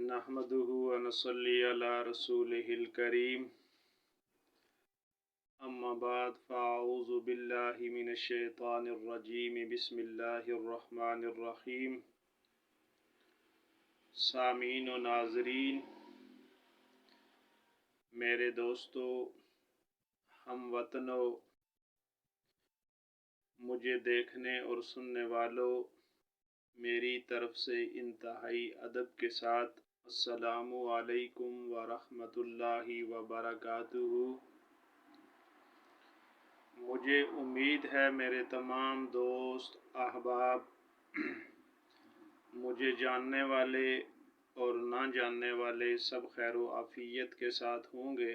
नहमदुहु व नसल्ली अला रसूलिहिल करीम अम्मा बाद फ़अऊज़ु बिल्लाहि मिनश शैतानिर रजीम बिस्मिल्लाहिर रहमानिर रहीम। सामीन व नाज़रीन, मेरे दोस्तों, हम वतनों, मुझे देखने और सुनने वालों, मेरी तरफ से इंतहाई अदब के साथ अस्सलामु अलैकुम व रहमतुल्लाहि व बरकातुहू। मुझे उम्मीद है मेरे तमाम दोस्त अहबाब मुझे जानने वाले और ना जानने वाले सब खैर व आफियत के साथ होंगे।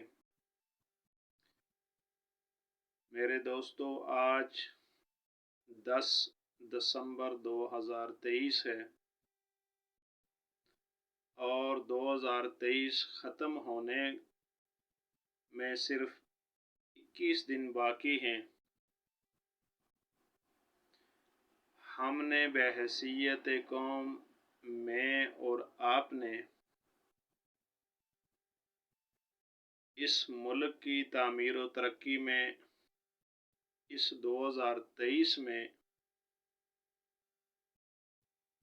मेरे दोस्तों, आज 10 दिसंबर 2023 है और 2023 ख़त्म होने में सिर्फ 21 दिन बाकी हैं। हमने बहैसियत कौम में और आपने इस मुल्क की तामीर व तरक्की में इस 2023 में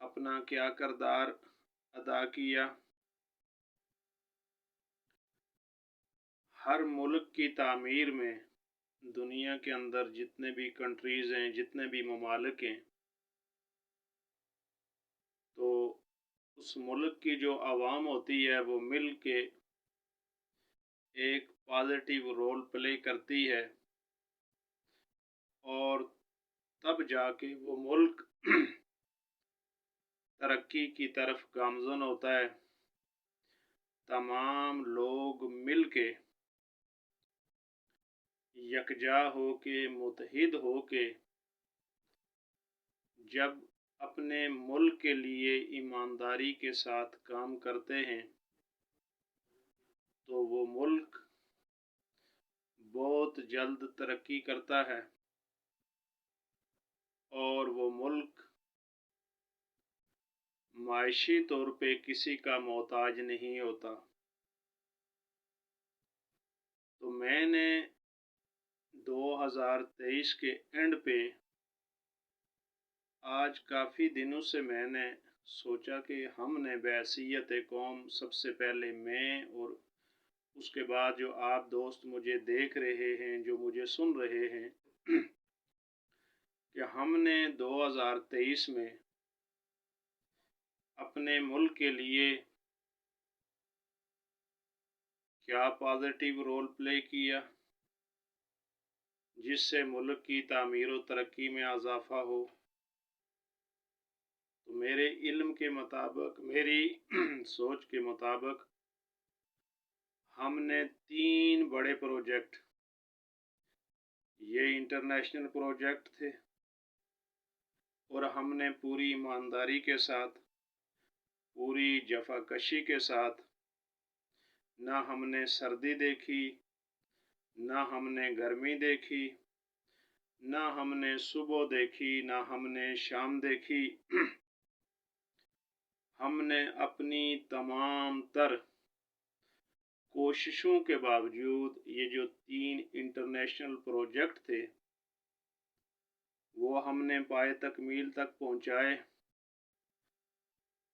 अपना क्या किरदार अदा किया। हर मुल्क की तामीर में दुनिया के अंदर जितने भी कंट्रीज़ हैं, जितने भी ममालिक हैं, तो उस मुल्क की जो आवाम होती है वो मिल के एक पॉजिटिव रोल प्ले करती है और तब जाके वो मुल्क तरक्की की तरफ गामज़न होता है। तमाम लोग मिल के यकजा हो के मुत्तहिद हो के जब अपने मुल्क के लिए ईमानदारी के साथ काम करते हैं तो वो मुल्क बहुत जल्द तरक्की करता है और वो मुल्क माशी तौर पे किसी का मोहताज नहीं होता। तो मैंने 2023 के एंड पे आज काफ़ी दिनों से मैंने सोचा कि हमने बहैसियत कौम, सबसे पहले मैं और उसके बाद जो आप दोस्त मुझे देख रहे हैं, जो मुझे सुन रहे हैं, कि हमने 2023 में अपने मुल्क के लिए क्या पॉजिटिव रोल प्ले किया जिससे मुल्क की तामीर व तरक्की में इजाफ़ा हो। तो मेरे इल्म के मुताबिक, मेरी सोच के मुताबिक हमने 3 बड़े प्रोजेक्ट, ये इंटरनेशनल प्रोजेक्ट थे और हमने पूरी ईमानदारी के साथ, पूरी जफाकशी के साथ, ना हमने सर्दी देखी, ना हमने गर्मी देखी, ना हमने सुबह देखी, ना हमने शाम देखी। हमने अपनी तमाम तर कोशिशों के बावजूद ये जो 3 इंटरनेशनल प्रोजेक्ट थे वो हमने पाए तकमील तक पहुँचाए।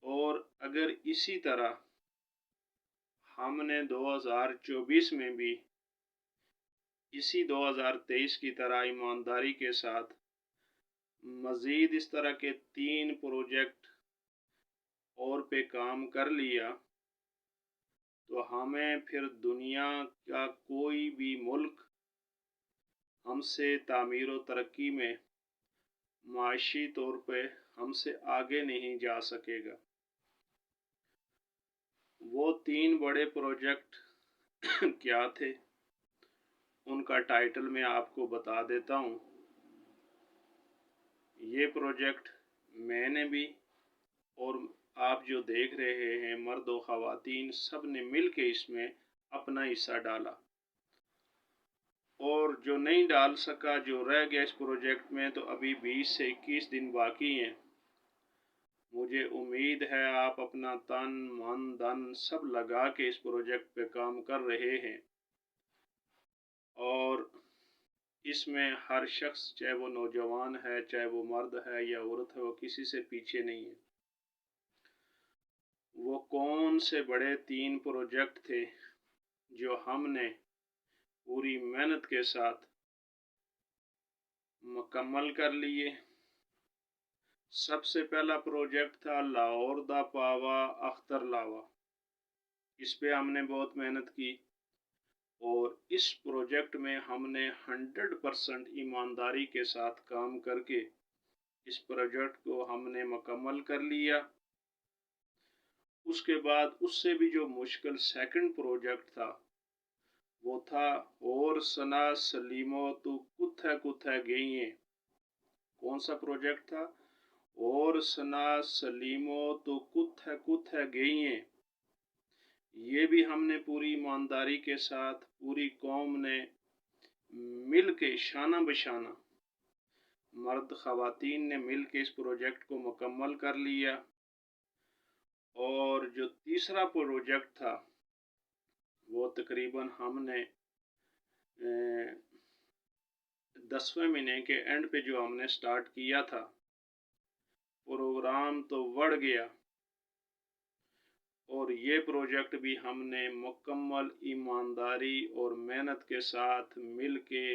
और अगर इसी तरह हमने 2024 में भी इसी 2023 की तरह ईमानदारी के साथ मज़ीद इस तरह के 3 प्रोजेक्ट और पे काम कर लिया तो हमें फिर दुनिया का कोई भी मुल्क हमसे तामीर व तरक्की में माशी तौर पे हमसे आगे नहीं जा सकेगा। वो 3 बड़े प्रोजेक्ट क्या थे, उनका टाइटल मैं आपको बता देता हूँ। ये प्रोजेक्ट मैंने भी और आप जो देख रहे हैं मर्द व ख़वातीन सब ने मिल के इसमें अपना हिस्सा डाला और जो नहीं डाल सका, जो रह गया इस प्रोजेक्ट में, तो अभी 20 से 21 दिन बाकी हैं। मुझे उम्मीद है आप अपना तन मन धन सब लगा के इस प्रोजेक्ट पे काम कर रहे हैं और इसमें हर शख्स, चाहे वो नौजवान है, चाहे वो मर्द है या औरत है, वो किसी से पीछे नहीं है। वो कौन से बड़े 3 प्रोजेक्ट थे जो हमने पूरी मेहनत के साथ मुकम्मल कर लिए। सबसे पहला प्रोजेक्ट था लाहौर दा पावा अख्तर लावा। इस पे हमने बहुत मेहनत की और इस प्रोजेक्ट में हमने 100% ईमानदारी के साथ काम करके इस प्रोजेक्ट को हमने मुकम्मल कर लिया। उसके बाद उससे भी जो मुश्किल सेकंड प्रोजेक्ट था वो था और सना सलीमो तू कुत्थे कुत्थे गई है। कौन सा प्रोजेक्ट था? और सना सलीमो तू कुत्थे कुत्थे गई है। ये भी हमने पूरी ईमानदारी के साथ पूरी कौम ने मिल के शाना बशाना, मर्द ख़वातीन ने मिल के इस प्रोजेक्ट को मुकम्मल कर लिया। और जो तीसरा प्रोजेक्ट था वो तकरीबन हमने 10वें महीने के एंड पे जो हमने स्टार्ट किया था, प्रोग्राम तो बढ़ गया और ये प्रोजेक्ट भी हमने मुकम्मल ईमानदारी और मेहनत के साथ मिल के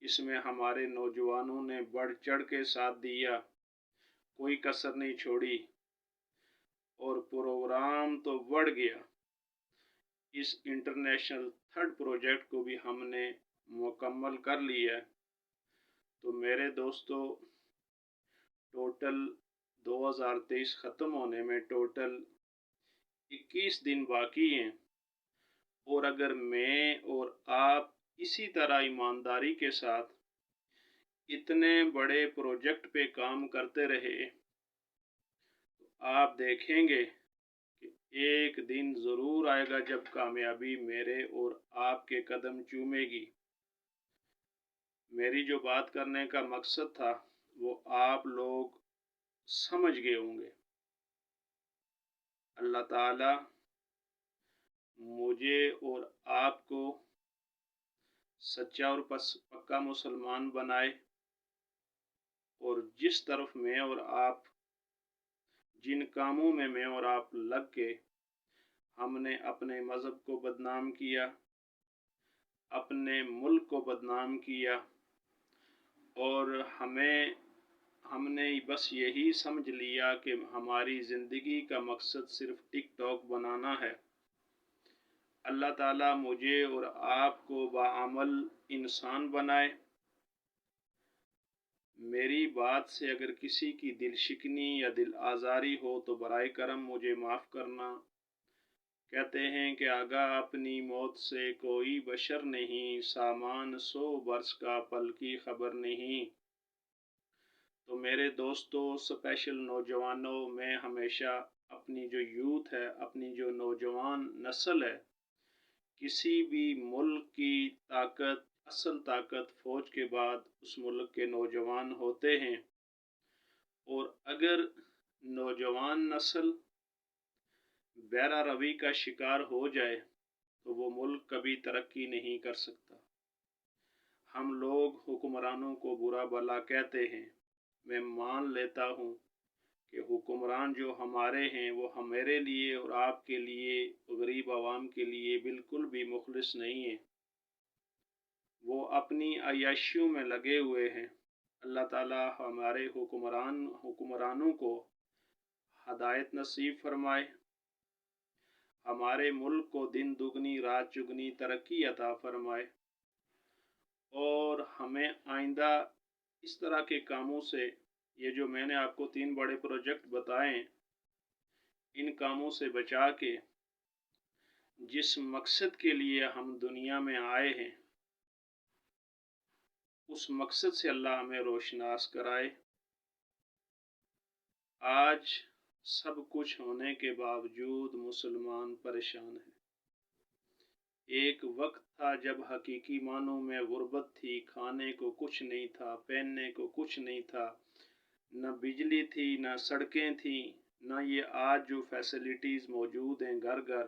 इसमें हमारे नौजवानों ने बढ़ चढ़ के साथ दिया, कोई कसर नहीं छोड़ी और प्रोग्राम तो बढ़ गया। इस इंटरनेशनल थर्ड प्रोजेक्ट को भी हमने मुकम्मल कर लिया। तो मेरे दोस्तों, टोटल 2023 ख़त्म होने में टोटल 21 दिन बाकी हैं और अगर मैं और आप इसी तरह ईमानदारी के साथ इतने बड़े प्रोजेक्ट पे काम करते रहे तो आप देखेंगे कि एक दिन ज़रूर आएगा जब कामयाबी मेरे और आपके कदम चूमेगी। मेरी जो बात करने का मकसद था वो आप लोग समझ गए होंगे। अल्लाह ताला मुझे और आपको सच्चा और पक्का मुसलमान बनाए और जिस तरफ मैं और आप, जिन कामों में मैं और आप लग के हमने अपने मज़हब को बदनाम किया, अपने मुल्क को बदनाम किया और हमने बस यही समझ लिया कि हमारी ज़िंदगी का मकसद सिर्फ टिकटॉक बनाना है। अल्लाह ताला मुझे और आपको बाअमल इंसान बनाए। मेरी बात से अगर किसी की दिल शिकनी या दिल आज़ारी हो तो बराए करम मुझे माफ़ करना। कहते हैं कि आगाह अपनी मौत से कोई बशर नहीं, सामान 100 बरस का पल की खबर नहीं। तो मेरे दोस्तों, स्पेशल नौजवानों, मैं हमेशा अपनी जो यूथ है, अपनी जो नौजवान नस्ल है, किसी भी मुल्क की ताकत, असल ताकत फ़ौज के बाद उस मुल्क के नौजवान होते हैं और अगर नौजवान नस्ल बैरा रवी का शिकार हो जाए तो वो मुल्क कभी तरक्की नहीं कर सकता। हम लोग हुक्मरानों को बुरा भला कहते हैं। मैं मान लेता हूँ कि हुक्मरान जो हमारे हैं वो हमारे लिए और आपके लिए, गरीब आवाम के लिए बिल्कुल भी मुखलिस नहीं है। वो अपनी अय्याशियों में लगे हुए हैं। अल्लाह ताला हमारे हुक्मरानों को हदायत नसीब फरमाए, हमारे मुल्क को दिन दुगनी रात चुगनी तरक्की अता फरमाए और हमें आइंदा इस तरह के कामों से, ये जो मैंने आपको 3 बड़े प्रोजेक्ट बताए, इन कामों से बचा के जिस मकसद के लिए हम दुनिया में आए हैं उस मकसद से अल्लाह हमें रोशनास कराए। आज सब कुछ होने के बावजूद मुसलमान परेशान है। एक वक्त था जब हकीकी मानों में गुर्बत थी, खाने को कुछ नहीं था, पहनने को कुछ नहीं था, न बिजली थी, न सड़कें थी, نہ یہ آج جو فیسلٹیز موجود ہیں گھر گھر،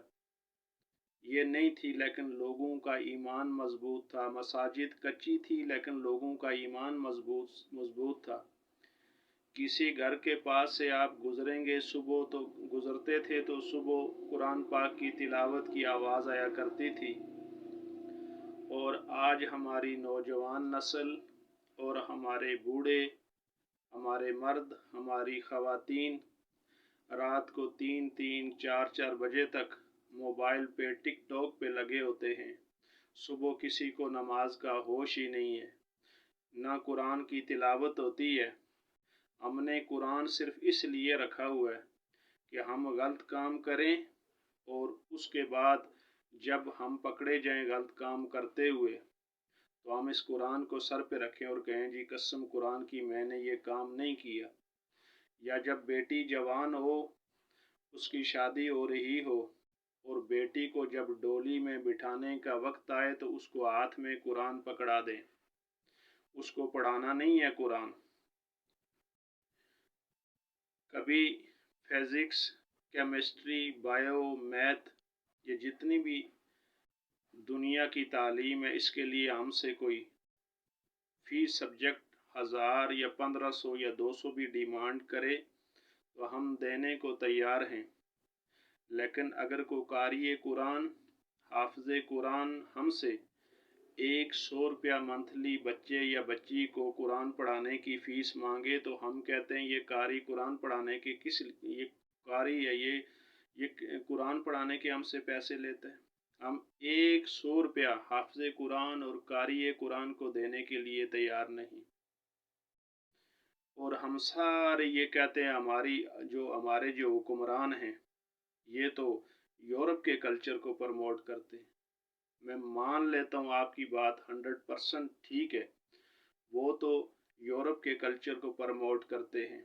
یہ نہیں تھی، لیکن لوگوں کا ایمان مضبوط تھا۔ مساجد کچی تھی لیکن لوگوں کا ایمان مضبوط تھا۔ کسی گھر کے پاس سے آپ گزریں گے گزرتے تھے تو صبح قرآن پاک کی تلاوت کی آواز آیا کرتی تھی۔ اور آج ہماری نوجوان نسل اور ہمارے بوڑھے، ہمارے مرد، ہماری خواتین رات کو 3-4 بجے تک موبائل پہ ٹک ٹاک پہ لگے ہوتے ہیں۔ صبح کسی کو نماز کا ہوش ہی نہیں ہے، نہ قرآن کی تلاوت ہوتی ہے۔ ہم نے قرآن صرف اس لیے رکھا ہوا ہے کہ ہم غلط کام کریں، اور اس کے بعد جب ہم پکڑے جائیں غلط کام کرتے ہوئے تو ہم اس قرآن کو سر پہ رکھیں اور کہیں جی قسم قرآن کی میں نے یہ کام نہیں کیا۔ یا جب بیٹی جوان ہو، اس کی شادی ہو رہی ہو، اور بیٹی کو جب ڈولی میں بٹھانے کا وقت آئے تو اس کو ہاتھ میں قرآن پکڑا دیں۔ اس کو پڑھانا نہیں ہے قرآن۔ کبھی فزکس، کیمسٹری، بائیو، میتھ، یہ جتنی بھی دنیا کی تعلیم ہے، اس کے لیے ہم سے کوئی فی سبجیکٹ 1000 یا 1500 یا 200 بھی ڈیمانڈ کرے تو ہم دینے کو تیار ہیں۔ لیکن اگر کوئی قاری قرآن، حافظ قرآن ہم سے 100 روپیہ منتھلی بچے یا بچی کو قرآن پڑھانے کی فیس مانگے تو ہم کہتے ہیں یہ قاری قرآن پڑھانے کے یہ قاری ہے، یہ قرآن پڑھانے کے ہم سے پیسے لیتے ہیں۔ ہم 100 روپیہ حافظ قرآن اور قاری قرآن کو دینے کے لیے تیار نہیں۔ اور ہم سارے یہ کہتے ہیں ہمارے جو حکمران ہیں یہ تو یورپ کے کلچر کو پروموٹ کرتے ہیں۔ میں مان لیتا ہوں آپ کی بات 100% ٹھیک ہے، وہ تو یورپ کے کلچر کو پروموٹ کرتے ہیں۔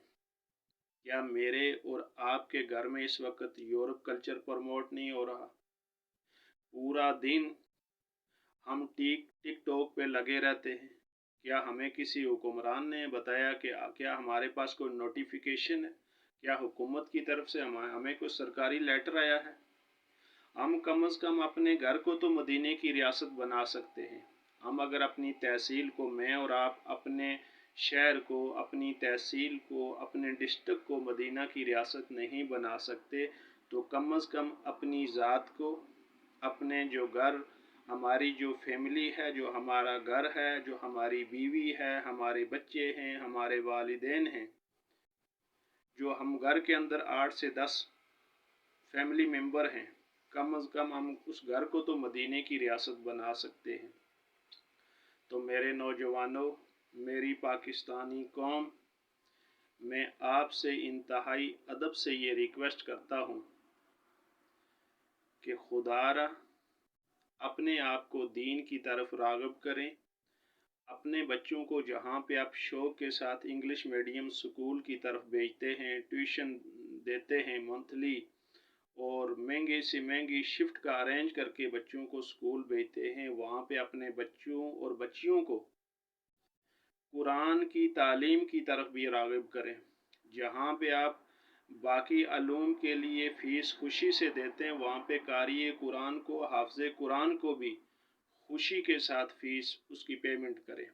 کیا میرے اور آپ کے گھر میں اس وقت یورپ کلچر پروموٹ نہیں ہو رہا؟ پورا دن ہم ٹک ٹاک پہ لگے رہتے ہیں۔ کیا ہمیں کسی حکمران نے بتایا کہ کیا ہمارے پاس کوئی نوٹیفیکیشن ہے؟ کیا حکومت کی طرف سے ہمیں کوئی سرکاری لیٹر آیا ہے؟ ہم کم از کم اپنے گھر کو تو مدینے کی ریاست بنا سکتے ہیں۔ ہم اگر اپنی تحصیل کو، میں اور آپ اپنے شہر کو، اپنی تحصیل کو، اپنے ڈسٹرکٹ کو مدینہ کی ریاست نہیں بنا سکتے تو کم از کم اپنی ذات کو، اپنے جو گھر، ہماری جو فیملی ہے، جو ہمارا گھر ہے، جو ہماری بیوی ہے، ہمارے بچے ہیں، ہمارے والدین ہیں، جو ہم گھر کے اندر 8 سے 10 فیملی ممبر ہیں، کم از کم ہم اس گھر کو تو مدینے کی ریاست بنا سکتے ہیں۔ تو میرے نوجوانوں، میری پاکستانی قوم، میں آپ سے انتہائی ادب سے یہ ریکویسٹ کرتا ہوں کہ خدا را اپنے آپ کو دین کی طرف راغب کریں۔ اپنے بچوں کو جہاں پہ آپ شوق کے ساتھ انگلش میڈیم سکول کی طرف بھیجتے ہیں، ٹیوشن دیتے ہیں منتھلی، اور مہنگی سے مہنگی شفٹ کا ارینج کر کے بچوں کو سکول بھیجتے ہیں، وہاں پہ اپنے بچوں اور بچیوں کو قرآن کی تعلیم کی طرف بھی راغب کریں۔ جہاں پہ آپ باقی علوم کے لیے فیس خوشی سے دیتے ہیں، وہاں پہ قاری قرآن کو، حافظ قرآن کو بھی خوشی کے ساتھ فیس اس کی پیمنٹ کریں۔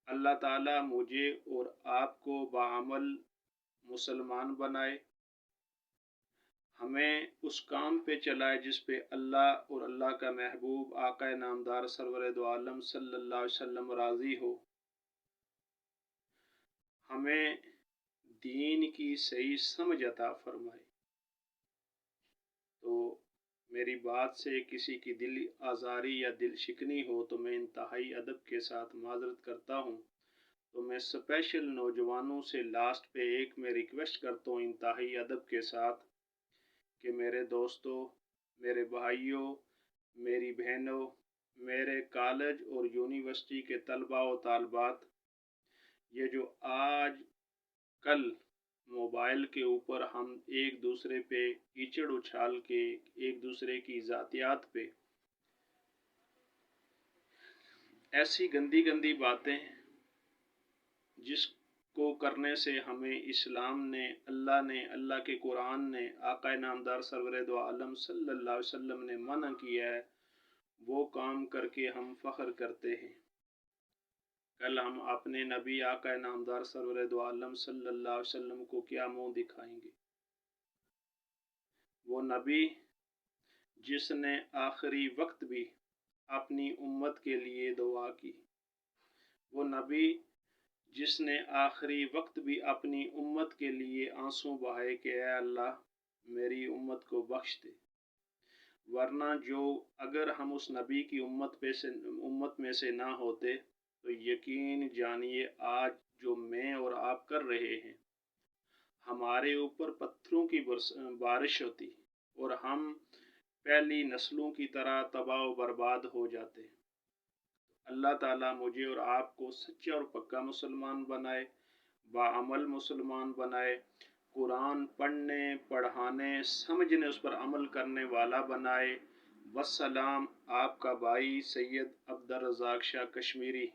اللہ تعالیٰ مجھے اور آپ کو باعمل مسلمان بنائے، ہمیں اس کام پہ چلائے جس پہ اللہ اور اللہ کا محبوب آقا نامدار سرور دو عالم صلی اللہ علیہ وسلم راضی ہو۔ ہمیں دین کی صحیح سمجھ عطا فرمائے۔ تو میری بات سے کسی کی دل آزاری یا دل شکنی ہو تو میں انتہائی ادب کے ساتھ معذرت کرتا ہوں۔ تو میں اسپیشل نوجوانوں سے لاسٹ پہ ایک میں ریکویسٹ کرتا ہوں انتہائی ادب کے ساتھ کہ میرے دوستوں، میرے بھائیوں، میری بہنوں، میرے کالج اور یونیورسٹی کے طلباء و طالبات، یہ جو آج کل موبائل کے اوپر ہم ایک دوسرے پہ کیچڑ اچھال کے ایک دوسرے کی ذاتیات پہ ایسی گندی گندی باتیں جس کو کرنے سے ہمیں اسلام نے، اللہ کے قرآن نے، آقا نامدار سرور دو عالم صلی اللہ علیہ وسلم نے منع کیا ہے، وہ کام کر کے ہم فخر کرتے ہیں۔ کل ہم اپنے نبی آقا نامدار سرور دو عالم صلی اللہ علیہ وسلم کو کیا منہ دکھائیں گے؟ وہ نبی جس نے آخری وقت بھی اپنی امت کے لیے دعا کی، وہ نبی جس نے آخری وقت بھی اپنی امت کے لیے آنسو بہائے کہ اے اللہ میری امت کو بخش دے، ورنہ اگر ہم اس نبی کی امت میں سے نہ ہوتے تو یقین جانیے آج جو میں اور آپ کر رہے ہیں، ہمارے اوپر پتھروں کی بارش ہوتی اور ہم پہلی نسلوں کی طرح تباہ و برباد ہو جاتے۔ اللہ تعالیٰ مجھے اور آپ کو سچا اور پکا مسلمان بنائے، باعمل مسلمان بنائے، قرآن پڑھنے، پڑھانے، سمجھنے، اس پر عمل کرنے والا بنائے۔ والسلام، آپ کا بھائی سید عبدالرزاق شاہ کشمیری۔